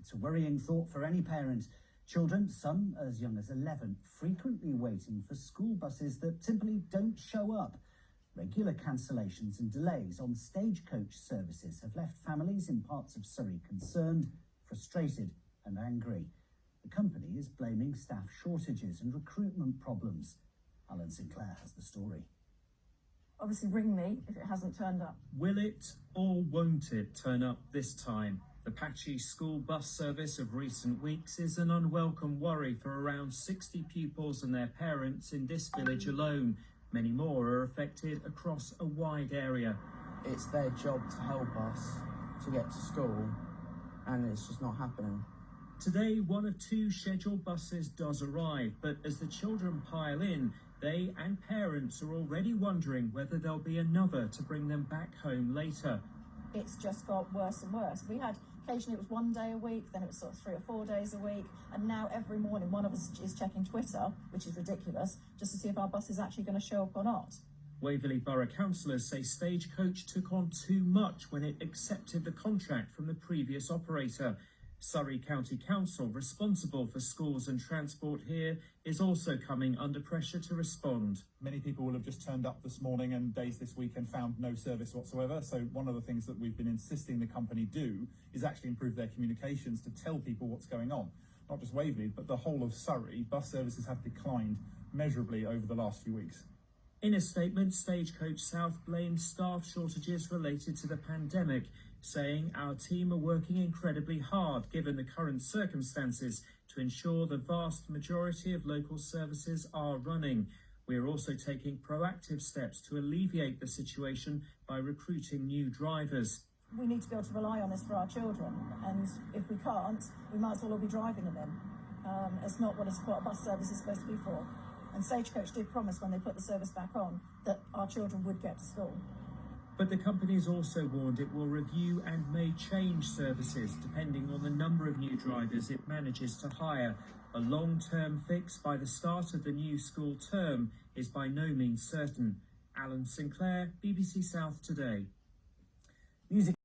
It's a worrying thought for any parent. Children, some as young as 11, frequently waiting for school buses that simply don't show up. Regular cancellations and delays on Stagecoach services have left families in parts of Surrey concerned, frustrated and angry. The company is blaming staff shortages and recruitment problems. Alan Sinclair has the story. Obviously ring me if it hasn't turned up. Will it or won't it turn up this time? The patchy school bus service of recent weeks is an unwelcome worry for around 60 pupils and their parents in this village alone. Many more are affected across a wide area. It's their job to help us to get to school, and it's just not happening. Today, one of two scheduled buses does arrive, but as the children pile in, they and parents are already wondering whether there'll be another to bring them back home later. It's just got worse and worse. We had, occasionally it was 1 day a week, then it was sort of 3 or 4 days a week, and now every morning one of us is checking Twitter, which is ridiculous, just to see if our bus is actually going to show up or not. Waverley Borough councillors say Stagecoach took on too much when it accepted the contract from the previous operator. Surrey County Council, responsible for schools and transport here, is also coming under pressure to respond. Many people will have just turned up this morning and days this week and found no service whatsoever. So one of the things that we've been insisting the company do is actually improve their communications to tell people what's going on. Not just Waverley, but the whole of Surrey. Bus services have declined measurably over the last few weeks. In a statement, Stagecoach South blamed staff shortages related to the pandemic, saying our team are working incredibly hard given the current circumstances to ensure the vast majority of local services are running. We are also taking proactive steps to alleviate the situation by recruiting new drivers. We need to be able to rely on this for our children, and if we can't, we might as well all be driving them in. It's not what a bus service is supposed to be for. And Stagecoach did promise when they put the service back on that our children would get to school. But the company's also warned it will review and may change services depending on the number of new drivers it manages to hire. A long-term fix by the start of the new school term is by no means certain. Alan Sinclair, BBC South Today. Music